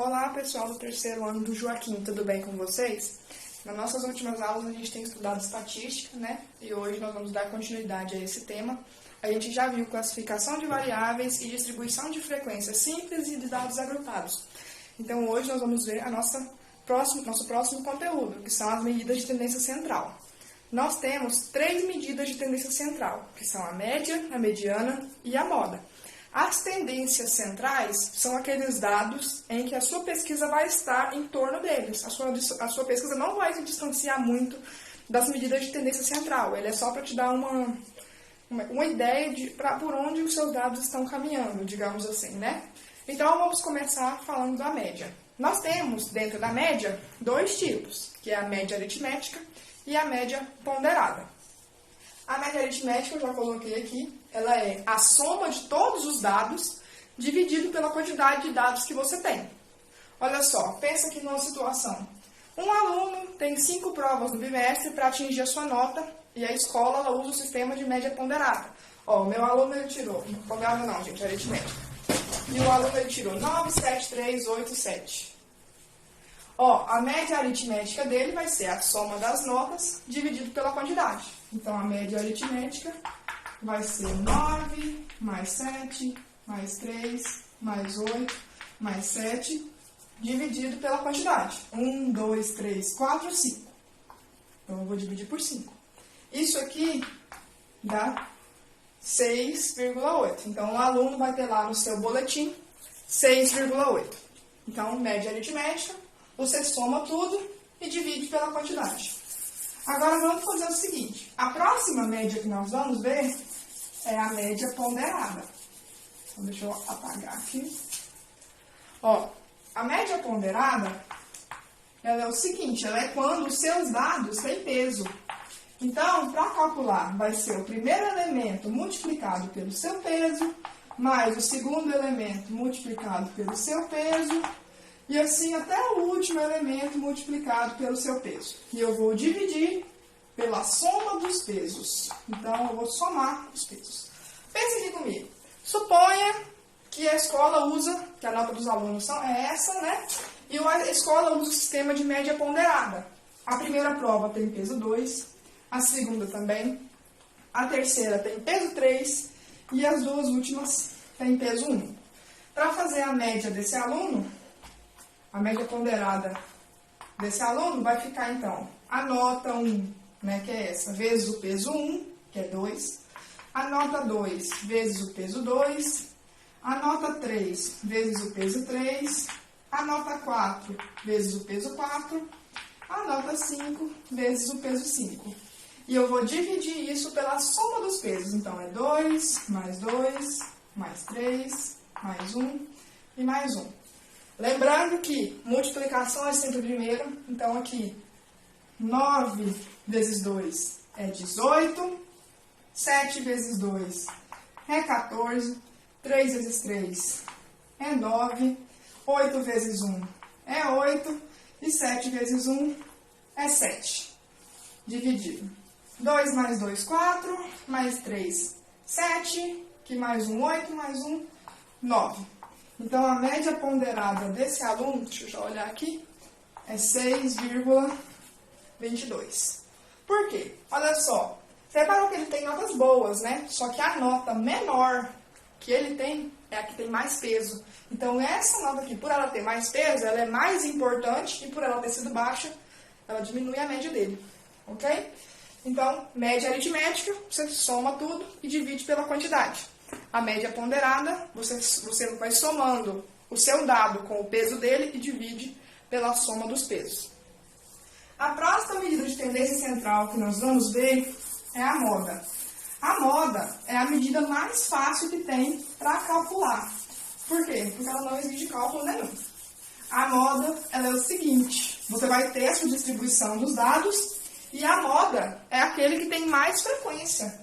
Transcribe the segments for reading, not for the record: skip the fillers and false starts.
Olá pessoal do terceiro ano do Joaquim, tudo bem com vocês? Nas nossas últimas aulas a gente tem estudado estatística, né? E hoje nós vamos dar continuidade a esse tema. A gente já viu classificação de variáveis e distribuição de frequência simples e de dados agrupados. Então hoje nós vamos ver nosso próximo conteúdo, que são as medidas de tendência central. Nós temos 3 medidas de tendência central, que são a média, a mediana e a moda. As tendências centrais são aqueles dados em que a sua pesquisa vai estar em torno deles. A sua pesquisa não vai se distanciar muito das medidas de tendência central. Ele é só para te dar uma ideia por onde os seus dados estão caminhando, digamos assim, né? Então, vamos começar falando da média. Nós temos, dentro da média, 2 tipos, que é a média aritmética e a média ponderada. A média aritmética, eu já coloquei aqui, ela é a soma de todos os dados dividido pela quantidade de dados que você tem. Olha só, pensa aqui numa situação. Um aluno tem 5 provas no bimestre para atingir a sua nota e a escola ela usa o sistema de média ponderada. Ó, o meu aluno ele tirou, ponderada não, gente, aritmética. E o aluno ele tirou 9, 7, 3, 8, 7. Ó, a média aritmética dele vai ser a soma das notas dividido pela quantidade. Então, a média aritmética vai ser 9, mais 7, mais 3, mais 8, mais 7, dividido pela quantidade. 1, 2, 3, 4, 5. Então, eu vou dividir por 5. Isso aqui dá 6,8. Então, o aluno vai ter lá no seu boletim 6,8. Então, média aritmética, você soma tudo e divide pela quantidade. Agora, vamos fazer o seguinte. A próxima média que nós vamos ver é a média ponderada. Então, deixa eu apagar aqui. Ó, a média ponderada, ela é o seguinte, ela é quando os seus dados têm peso. Então, para calcular, vai ser o primeiro elemento multiplicado pelo seu peso, mais o segundo elemento multiplicado pelo seu peso, e assim até o último elemento multiplicado pelo seu peso. E eu vou dividir pela soma dos pesos. Então, eu vou somar os pesos. Pense aqui comigo. Suponha que a escola usa, que a nota dos alunos é essa, né? E a escola usa o sistema de média ponderada. A primeira prova tem peso 2, a segunda também, a terceira tem peso 3 e as duas últimas têm peso 1. Para fazer a média desse aluno, a média ponderada desse aluno vai ficar, então, a nota 1, né, que é essa, vezes o peso 1, que é 2, a nota 2 vezes o peso 2, a nota 3 vezes o peso 3, a nota 4 vezes o peso 4, a nota 5 vezes o peso 5. E eu vou dividir isso pela soma dos pesos. Então, é 2, mais 3, mais 1 e mais 1. Lembrando que multiplicação é sempre o primeiro. Então, aqui, 9 vezes 2 é 18. 7 vezes 2 é 14. 3 vezes 3 é 9. 8 vezes 1 é 8. E 7 vezes 1 é 7. Dividido. 2 mais 2, 4. Mais 3, 7. Que mais 1, 8. Mais 1, 9. Então, a média ponderada desse aluno, deixa eu já olhar aqui, é 6,22. Por quê? Olha só, você reparou que ele tem notas boas, né? Só que a nota menor que ele tem é a que tem mais peso. Então, essa nota aqui, por ela ter mais peso, ela é mais importante e por ela ter sido baixa, ela diminui a média dele, ok? Então, média aritmética, você soma tudo e divide pela quantidade. A média ponderada, você vai somando o seu dado com o peso dele e divide pela soma dos pesos. A próxima medida de tendência central que nós vamos ver é a moda. A moda é a medida mais fácil que tem para calcular. Por quê? Porque ela não exige cálculo nenhum. A moda ela é o seguinte, você vai ter a sua distribuição dos dados e a moda é aquele que tem mais frequência.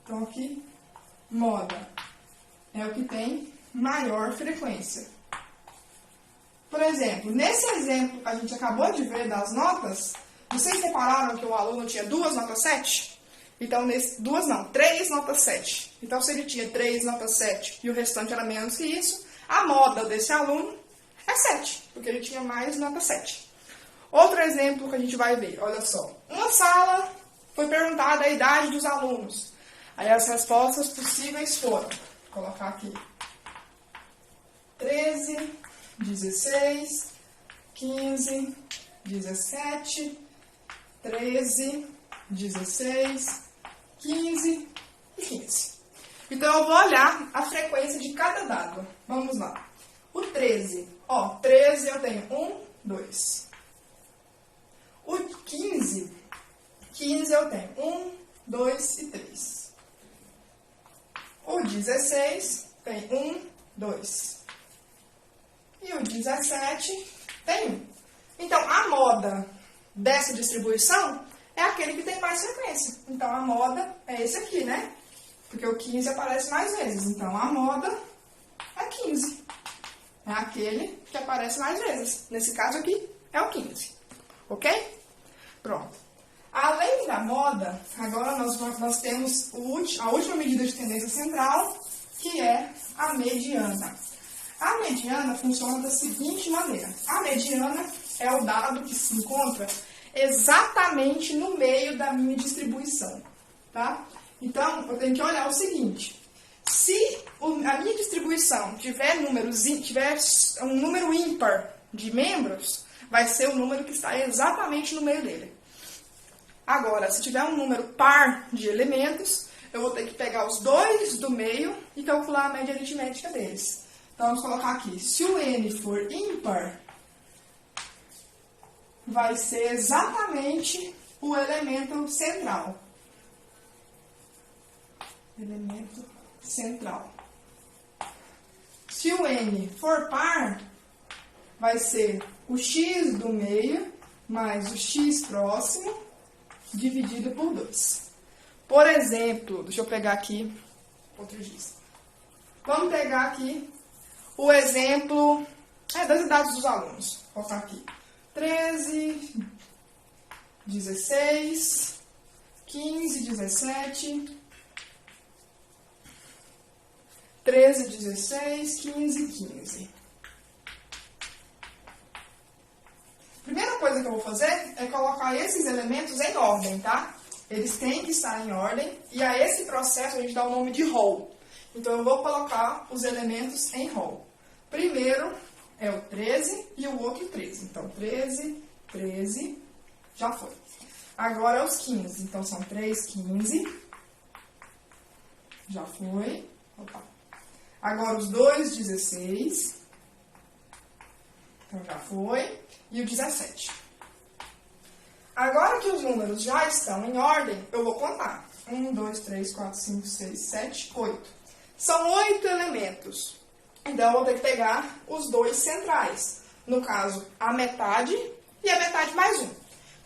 Então, aqui, moda é o que tem maior frequência. Por exemplo, nesse exemplo que a gente acabou de ver das notas, vocês repararam que o aluno tinha 2 notas 7? Então, 3 notas 7. Então, se ele tinha 3 notas 7 e o restante era menos que isso, a moda desse aluno é 7, porque ele tinha mais nota 7. Outro exemplo que a gente vai ver, olha só. Uma sala foi perguntada a idade dos alunos. Aí as respostas possíveis foram, vou colocar aqui, 13, 16, 15, 17, 13, 16, 15 e 15. Então, eu vou olhar a frequência de cada dado. Vamos lá. O 13. 13 eu tenho 1, 2. O 15 eu tenho 1, 2 e 3. O 16 tem 1, 2. E o 17 tem 1. Então, a moda dessa distribuição é aquele que tem mais frequência. Então, a moda é esse aqui, né? Porque o 15 aparece mais vezes. Então, a moda é 15. É aquele que aparece mais vezes. Nesse caso aqui, é o 15. Ok? Pronto. Além da moda, agora nós temos a última medida de tendência central, que é a mediana. A mediana funciona da seguinte maneira. A mediana é o dado que se encontra exatamente no meio da minha distribuição, tá? Então, eu tenho que olhar o seguinte. Se a minha distribuição tiver um número ímpar de membros, vai ser o número que está exatamente no meio dele. Agora, se tiver um número par de elementos, eu vou ter que pegar os dois do meio e calcular a média aritmética deles. Então, vamos colocar aqui. Se o n for ímpar, vai ser exatamente o elemento central. Elemento central. Se o n for par, vai ser o x do meio mais o x próximo dividido por 2. Por exemplo, deixa eu pegar aqui outro giz. Vamos pegar aqui o exemplo das idades dos alunos. Vou colocar aqui 13, 16, 15, 17, 13, 16, 15, 15. Primeira coisa que eu vou fazer é colocar esses elementos em ordem, tá? Eles têm que estar em ordem e a esse processo a gente dá o nome de row. Então, eu vou colocar os elementos em row. Primeiro é o 13 e o outro 13. Então, 13, 13, já foi. Agora, os 15. Então, são 3, 15. Já foi. Opa. Agora, os 2, 16. Então, já foi. E o 17. Agora que os números já estão em ordem, eu vou contar. 1, 2, 3, 4, 5, 6, 7, 8. São 8 elementos. Então, eu vou ter que pegar os dois centrais. No caso, a metade e a metade mais 1.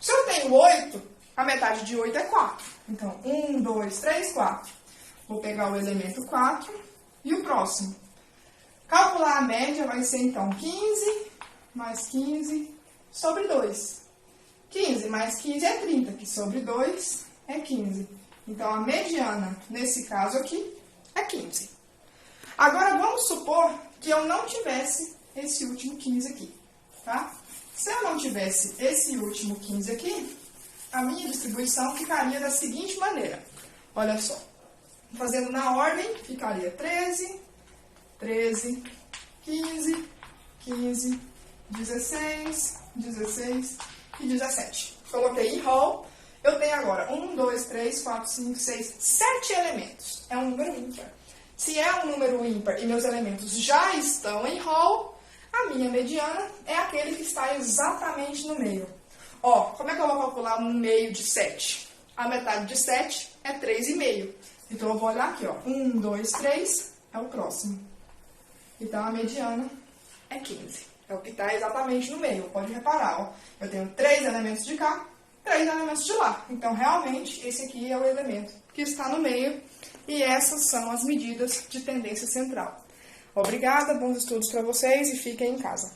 Se eu tenho 8, a metade de 8 é 4. Então, 1, 2, 3, 4. Vou pegar o elemento 4 e o próximo. Calcular a média vai ser, então, 15 mais 15 sobre 2. 15 mais 15 é 30, que sobre 2 é 15. Então, a mediana, nesse caso aqui, é 15. Agora, vamos supor que eu não tivesse esse último 15 aqui, tá? Se eu não tivesse esse último 15 aqui, a minha distribuição ficaria da seguinte maneira. Olha só. Fazendo na ordem, ficaria 13, 13, 15, 15, 16, 16 e 17. Coloquei em row. Eu tenho agora 1, 2, 3, 4, 5, 6, 7 elementos. É um número ímpar. Se é um número ímpar e meus elementos já estão em row, a minha mediana é aquele que está exatamente no meio. Ó, como é que eu vou calcular um meio de 7? A metade de 7 é 3,5. Então, eu vou olhar aqui, ó. 1, 2, 3 é o próximo. Então, a mediana é 15. É o que está exatamente no meio. Pode reparar, ó. Eu tenho 3 elementos de cá, 3 elementos de lá. Então, realmente, esse aqui é o elemento que está no meio. E essas são as medidas de tendência central. Obrigada, bons estudos para vocês e fiquem em casa.